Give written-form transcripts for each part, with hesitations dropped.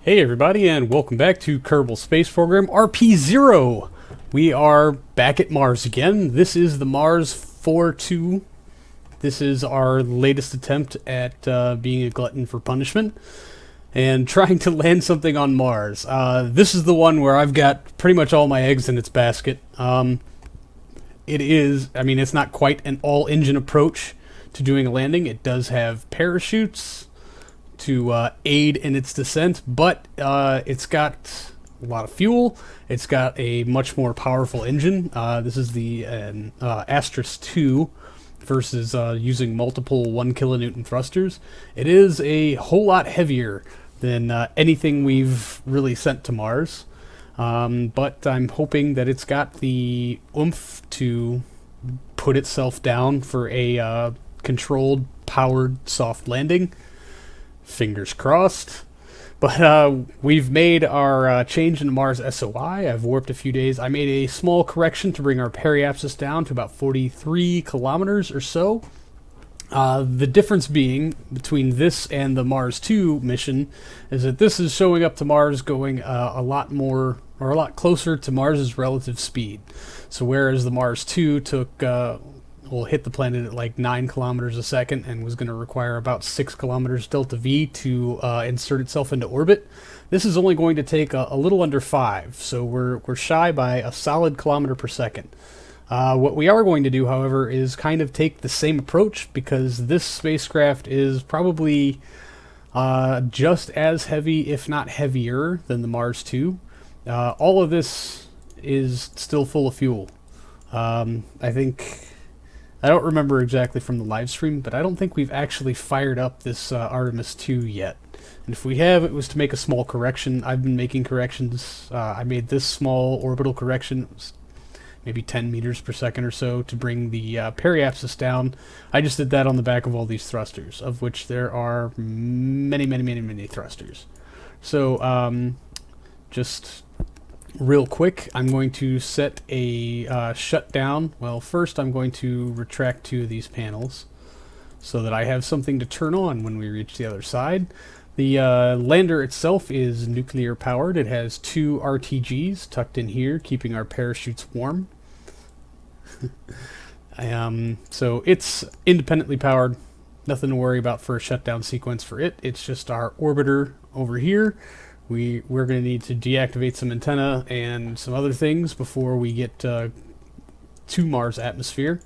Hey everybody, and welcome back to Kerbal Space Program RP-0. We are back at Mars again. This is the Mars 4-2. This is our latest attempt at being a glutton for punishment and trying to land something on Mars. This is the one where I've got pretty much all my eggs in its basket. It's not quite an all-engine approach to doing a landing. It does have parachutes to aid in its descent, but it's got a lot of fuel. It's got a much more powerful engine. This is the Disastrous 2 versus using multiple 1 kilonewton thrusters. It is a whole lot heavier than anything we've really sent to Mars, but I'm hoping that it's got the oomph to put itself down for a controlled, powered, soft landing. Fingers crossed. But we've made our change into Mars SOI. I've warped a few days. I made a small correction to bring our periapsis down to about 43 kilometers or so. The difference being between this and the Mars 2 mission is that this is showing up to Mars going a lot closer to Mars's relative speed. So whereas the Mars 2 hit the planet at like 9 kilometers a second and was going to require about 6 kilometers delta V to insert itself into orbit, this is only going to take a little under 5, so we're shy by a solid kilometer per second. What we are going to do, however, is kind of take the same approach, because this spacecraft is probably just as heavy, if not heavier, than the Mars 2. All of this is still full of fuel. I don't remember exactly from the live stream, but I don't think we've actually fired up this Artemis 2 yet. And if we have, it was to make a small correction. I've been making corrections. I made this small orbital correction, it was maybe 10 meters per second or so, to bring the periapsis down. I just did that on the back of all these thrusters, of which there are many thrusters. So, just real quick, I'm going to set a shutdown. Well, first I'm going to retract 2 of these panels so that I have something to turn on when we reach the other side. The lander itself is nuclear powered. It has 2 RTGs tucked in here, keeping our parachutes warm. So it's independently powered. Nothing to worry about for a shutdown sequence for it. It's just our orbiter over here. We're going to need to deactivate some antenna and some other things before we get to Mars atmosphere.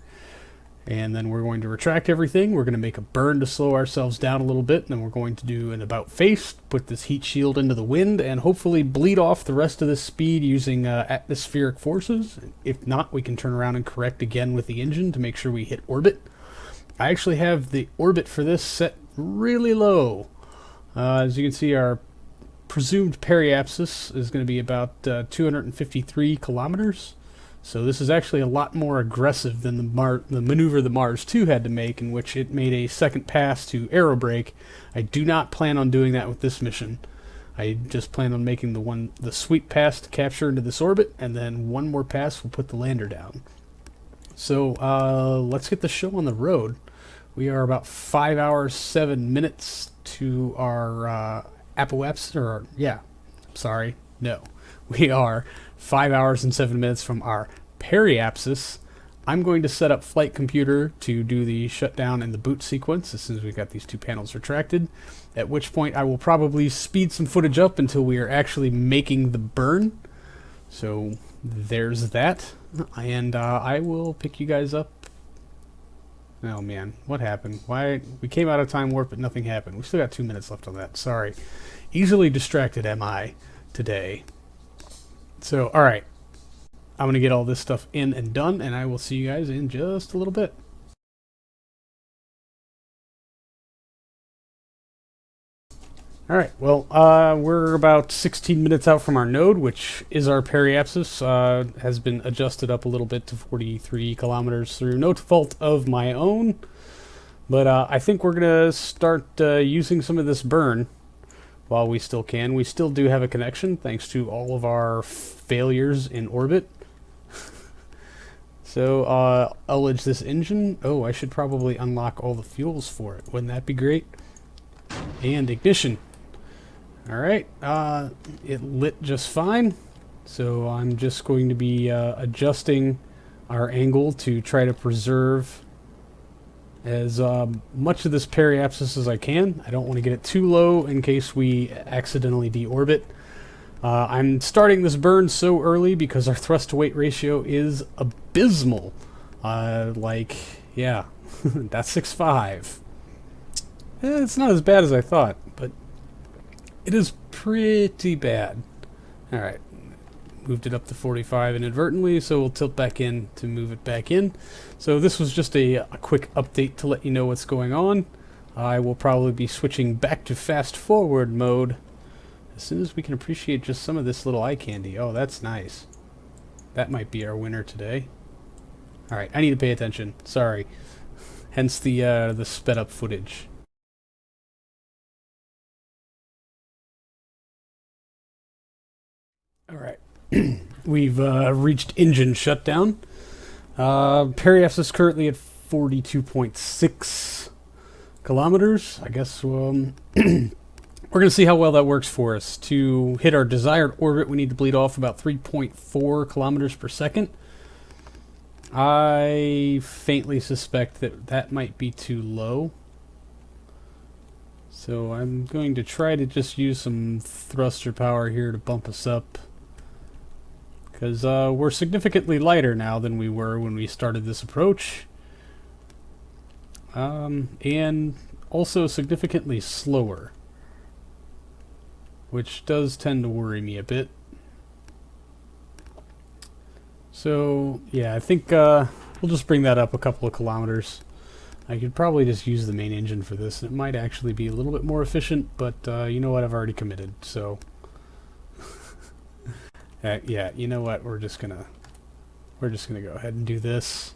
And then we're going to retract everything. We're going to make a burn to slow ourselves down a little bit. And then we're going to do an about face, put this heat shield into the wind, and hopefully bleed off the rest of this speed using atmospheric forces. If not, we can turn around and correct again with the engine to make sure we hit orbit. I actually have the orbit for this set really low. As you can see, our presumed periapsis is going to be about 253 kilometers. So this is actually a lot more aggressive than the maneuver the Mars 2 had to make, in which it made a second pass to aerobrake. I do not plan on doing that with this mission. I just plan on making the sweep pass to capture into this orbit, and then one more pass will put the lander down. So let's get the show on the road. We are about 5 hours 7 minutes to our we are 5 hours and 7 minutes from our periapsis. I'm going to set up flight computer to do the shutdown and the boot sequence as soon as we've got these 2 panels retracted, at which point I will probably speed some footage up until we are actually making the burn. So there's that, and I will pick you guys up. Oh man, what happened? Why? We came out of time warp, but nothing happened. We still got 2 minutes left on that. Sorry. Easily distracted am I today. So, alright. I'm going to get all this stuff in and done, and I will see you guys in just a little bit. Alright, well, we're about 16 minutes out from our node, which is our periapsis. Has been adjusted up a little bit to 43 kilometers through no fault of my own. But I think we're going to start using some of this burn while we still can. We still do have a connection, thanks to all of our failures in orbit. So, ullage this engine. Oh, I should probably unlock all the fuels for it. Wouldn't that be great? And ignition. Alright, it lit just fine. So I'm just going to be adjusting our angle to try to preserve as much of this periapsis as I can. I don't want to get it too low in case we accidentally deorbit. I'm starting this burn so early because our thrust to weight ratio is abysmal. Yeah, that's 6.5. It's not as bad as I thought, but it is pretty bad. Alright, moved it up to 45 inadvertently, so we'll tilt back in to move it back in. So this was just a quick update to let you know what's going on. I will probably be switching back to fast forward mode as soon as we can appreciate just some of this little eye candy. Oh, that's nice. That might be our winner today. Alright, I need to pay attention. Sorry. Hence the sped up footage. Alright. We've reached engine shutdown. Periapsis is currently at 42.6 kilometers. I guess we're going to see how well that works for us. To hit our desired orbit, we need to bleed off about 3.4 kilometers per second. I faintly suspect that that might be too low. So I'm going to try to just use some thruster power here to bump us up. Because we're significantly lighter now than we were when we started this approach. And also significantly slower. Which does tend to worry me a bit. So, yeah, I think we'll just bring that up a couple of kilometers. I could probably just use the main engine for this. It might actually be a little bit more efficient, but you know what? I've already committed, so... yeah, you know what? We're just gonna go ahead and do this.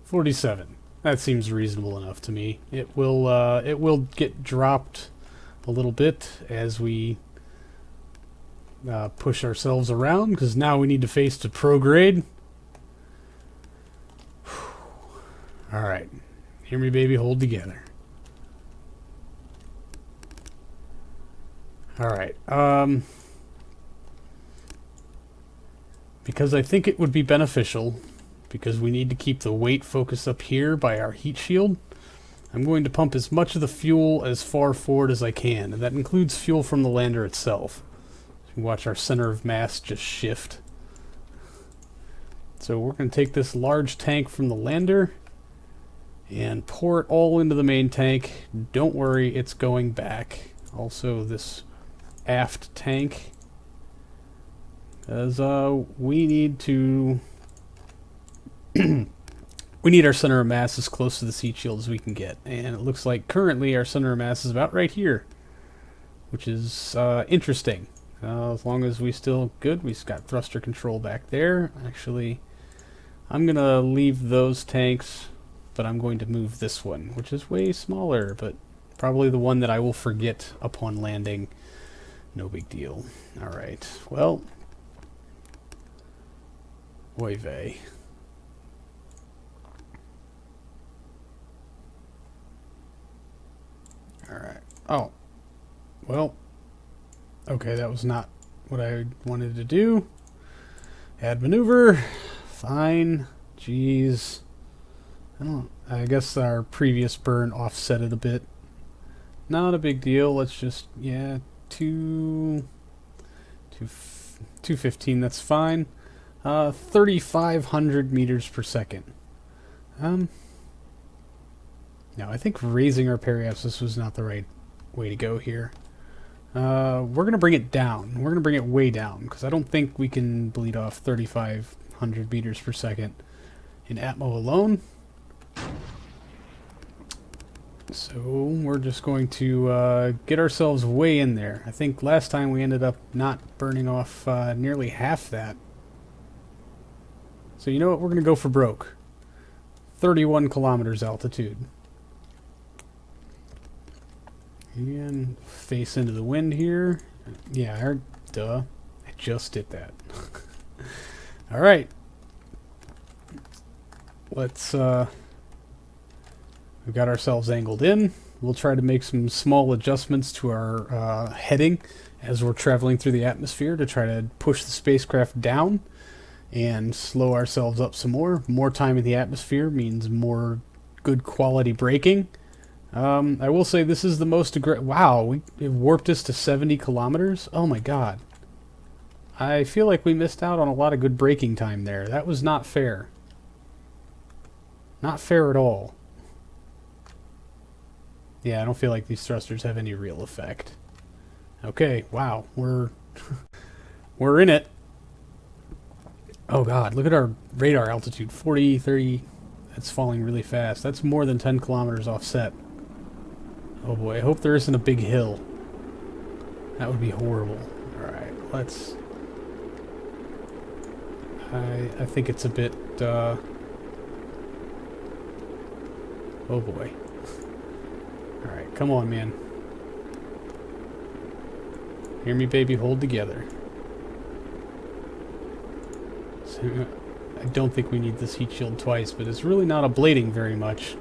$47. That seems reasonable enough to me. It will get dropped a little bit as we push ourselves around, because now we need to face to prograde. All right, hear me, baby. Hold together. All right. Because I think it would be beneficial, because we need to keep the weight focused up here by our heat shield, I'm going to pump as much of the fuel as far forward as I can, and that includes fuel from the lander itself. You can watch our center of mass just shift. So we're going to take this large tank from the lander and pour it all into the main tank. Don't worry, it's going back. Also this aft tank, as we need to we need our center of mass as close to the heat shield as we can get, and it looks like currently our center of mass is about right here, which is interesting. As long as we still good, we've got thruster control back there. Actually, I'm gonna leave those tanks, but I'm going to move this one, which is way smaller, but probably the one that I will forget upon landing. No big deal. Alright, well, oy vey. Alright. Oh. Well. Okay, that was not what I wanted to do. Add maneuver. Fine. Jeez. I guess our previous burn offset it a bit. Not a big deal. Let's just, yeah, 215, that's fine. 3,500 meters per second. No, I think raising our periapsis was not the right way to go here. We're going to bring it down. We're going to bring it way down, because I don't think we can bleed off 3,500 meters per second in Atmo alone. So we're just going to get ourselves way in there. I think last time we ended up not burning off nearly half that. So you know what? We're going to go for broke. 31 kilometers altitude. And face into the wind here. Yeah, duh. I just did that. Alright. let's, we've got ourselves angled in. We'll try to make some small adjustments to our heading as we're traveling through the atmosphere to try to push the spacecraft down and slow ourselves up some more. More time in the atmosphere means more good quality braking. I will say this is the most aggressive. Wow, it warped us to 70 kilometers. Oh my god. I feel like we missed out on a lot of good braking time there. That was not fair. Not fair at all. Yeah, I don't feel like these thrusters have any real effect. Okay, wow, we're we're in it. Oh god, look at our radar altitude, 40, 30. That's falling really fast. That's more than 10 kilometers offset. Oh boy, I hope there isn't a big hill. That would be horrible. Alright, let's... I think it's a bit, oh boy. Alright, come on, man. Hear me, baby, hold together. So, I don't think we need this heat shield twice, but it's really not ablating very much.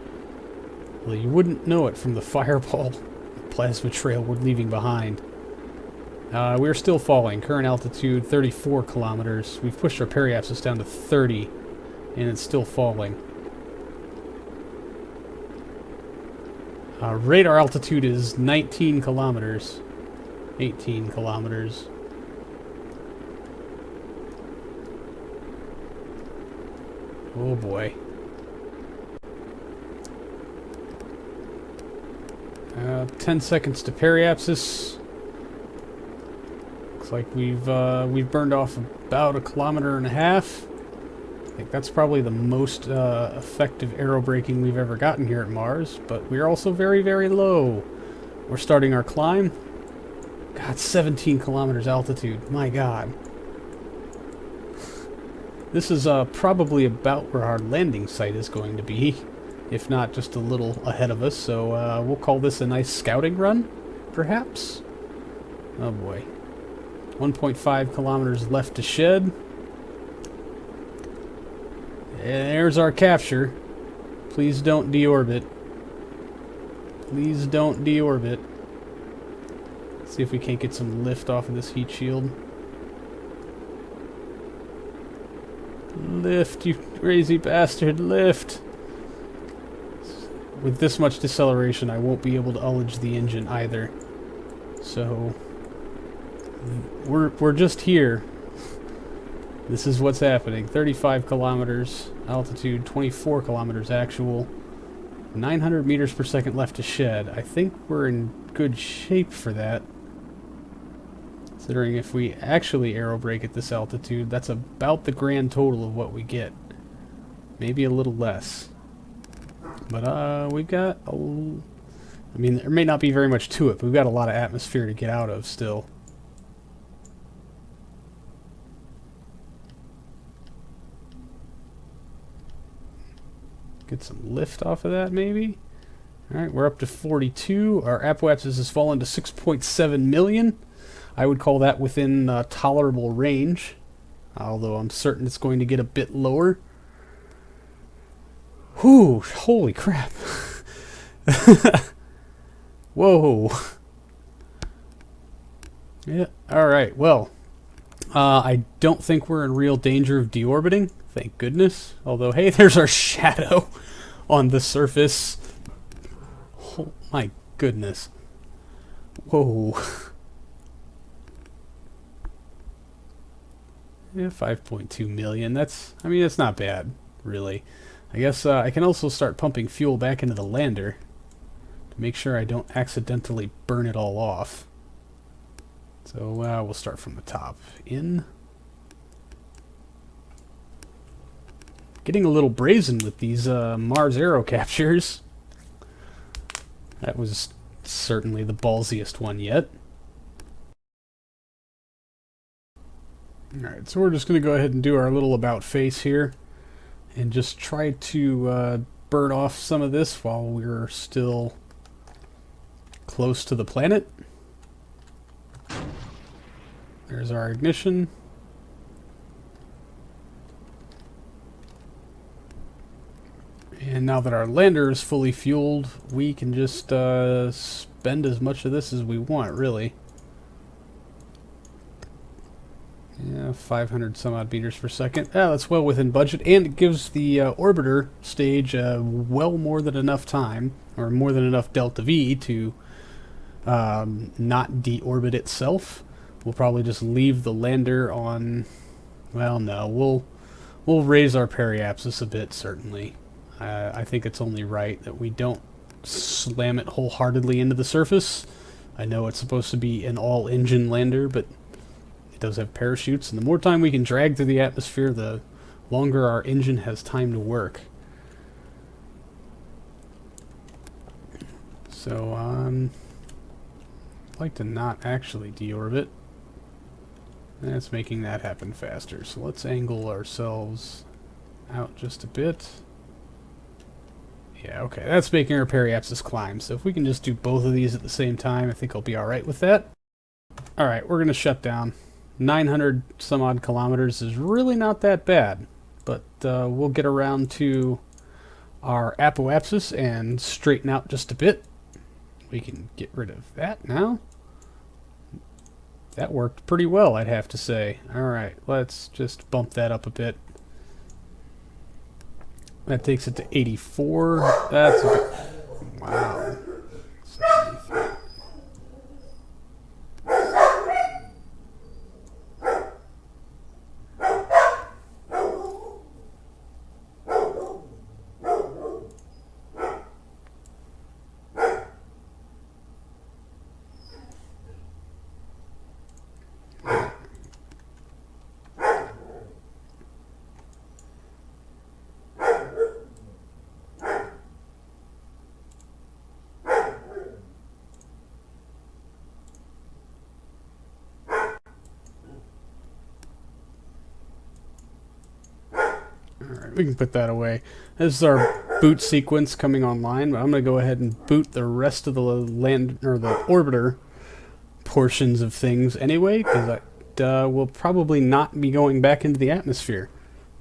Well, you wouldn't know it from the fireball plasma trail we're leaving behind. We're still falling. Current altitude, 34 kilometers. We've pushed our periapsis down to 30, and it's still falling. Radar altitude is 19 kilometers. 18 kilometers. Oh boy. 10 seconds to periapsis. Looks like we've burned off about 1.5 kilometers. I think that's probably the most effective aerobraking we've ever gotten here at Mars, but we're also very, very low. We're starting our climb. God, 17 kilometers altitude. My god. This is probably about where our landing site is going to be, if not just a little ahead of us, so we'll call this a nice scouting run, perhaps? Oh boy. 1.5 kilometers left to shed. There's our capture. Please don't deorbit. Please don't deorbit. Let's see if we can't get some lift off of this heat shield. Lift, you crazy bastard, lift! With this much deceleration, I won't be able to ullage the engine either. So, we're just here. This is what's happening. 35 kilometers altitude, 24 kilometers actual, 900 meters per second left to shed. I think we're in good shape for that. Considering if we actually aerobrake at this altitude, that's about the grand total of what we get. Maybe a little less. But we've got I mean, there may not be very much to it, but we've got a lot of atmosphere to get out of still. Get some lift off of that, maybe? Alright, we're up to 42. Our apoapsis has fallen to 6.7 million. I would call that within tolerable range, although I'm certain it's going to get a bit lower. Whew, holy crap. Whoa. Yeah, alright, well, I don't think we're in real danger of deorbiting, thank goodness. Although, hey, there's our shadow on the surface. Oh my goodness. Whoa. Yeah, 5.2 million. That's not bad, really. I guess I can also start pumping fuel back into the lander to make sure I don't accidentally burn it all off. So we'll start from the top. In. Getting a little brazen with these Mars Aero captures. That was certainly the ballsiest one yet. Alright, so we're just going to go ahead and do our little about face here and just try to burn off some of this while we're still close to the planet. There's our ignition. And now that our lander is fully fueled, we can just spend as much of this as we want, really. Yeah, 500 some odd meters per second. Ah, that's well within budget, and it gives the orbiter stage well more than enough time, or more than enough delta V to not deorbit itself. We'll probably just leave the lander on. Well, no, we'll raise our periapsis a bit, certainly. I think it's only right that we don't slam it wholeheartedly into the surface. I know it's supposed to be an all-engine lander, but it does have parachutes, and the more time we can drag through the atmosphere, the longer our engine has time to work. So, I'd like to not actually deorbit. That's making that happen faster. So let's angle ourselves out just a bit. Yeah, okay, that's making our periapsis climb. So if we can just do both of these at the same time, I think I'll be alright with that. Alright, we're going to shut down. 900 some odd kilometers is really not that bad. But we'll get around to our apoapsis and straighten out just a bit. We can get rid of that now. That worked pretty well, I'd have to say. Alright, let's just bump that up a bit. That takes it to 84. That's a bit... Wow. 73. Alright, we can put that away. This is our boot sequence coming online, but I'm going to go ahead and boot the rest of the land or the orbiter portions of things anyway, because we'll probably not be going back into the atmosphere.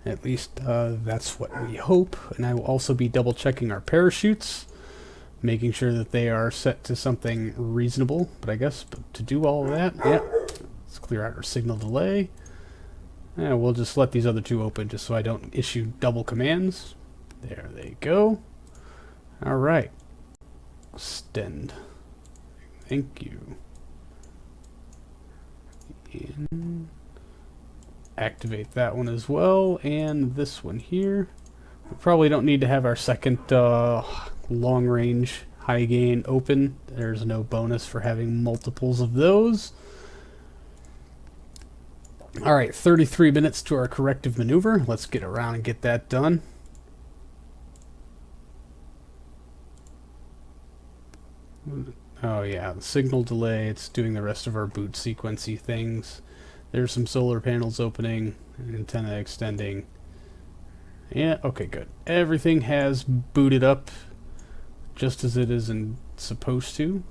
At least that's what we hope. And I will also be double checking our parachutes, making sure that they are set to something reasonable. But I guess to do all of that, yeah, let's clear out our signal delay. Yeah, we'll just let these other two open just so I don't issue double commands. There they go. Alright. Extend. Thank you. And activate that one as well, and this one here. We probably don't need to have our second long range high gain open. There's no bonus for having multiples of those. Alright, 33 minutes to our corrective maneuver. Let's get around and get that done. Oh yeah, the signal delay, it's doing the rest of our boot sequency things. There's some solar panels opening, antenna extending. Yeah, okay, good. Everything has booted up just as it is supposed to.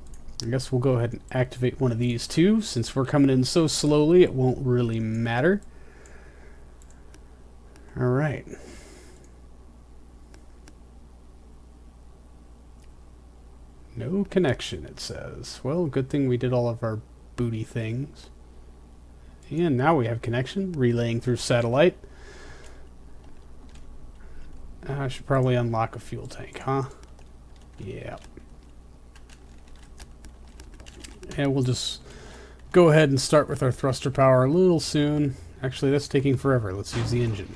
I guess we'll go ahead and activate one of these too. Since we're coming in so slowly, it won't really matter. Alright. No connection, it says. Well, good thing we did all of our booty things. And now we have connection, relaying through satellite. I should probably unlock a fuel tank, huh? Yeah. And we'll just go ahead and start with our thruster power a little soon. Actually, that's taking forever. Let's use the engine.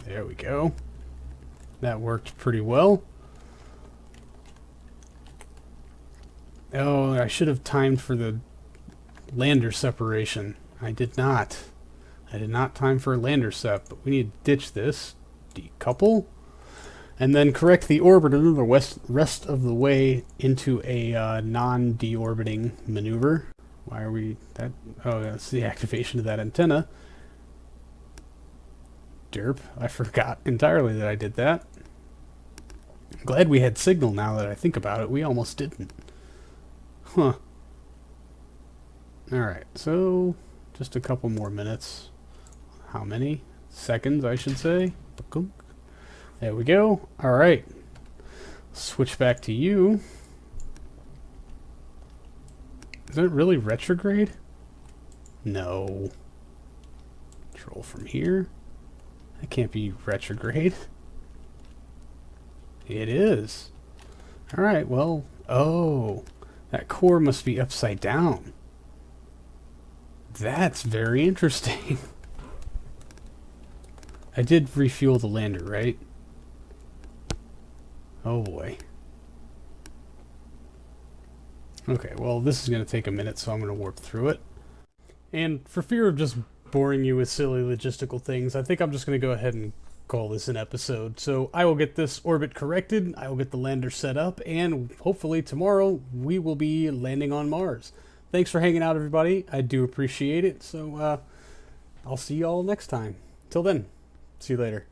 There we go. That worked pretty well. Oh, I should have timed for the lander separation. I did not. I did not time for a lander sep, but we need to ditch this, decouple, and then correct the orbiter the rest of the way into a non-deorbiting maneuver. Why are we that? Oh, that's the activation of that antenna. Derp, I forgot entirely that I did that. I'm glad we had signal now that I think about it. We almost didn't. Huh. Alright, so just a couple more minutes. How many? Seconds, I should say. There we go. All right. Switch back to you. Is it really retrograde? No. Control from here. That can't be retrograde. It is. All right, well, oh, that core must be upside down. That's very interesting. I did refuel the lander, right? Oh boy. Okay, well, this is going to take a minute, so I'm going to warp through it. And for fear of just boring you with silly logistical things, I think I'm just going to go ahead and call this an episode. So I will get this orbit corrected, I will get the lander set up, and hopefully tomorrow we will be landing on Mars. Thanks for hanging out, everybody. I do appreciate it. So I'll see you all next time. Till then, see you later.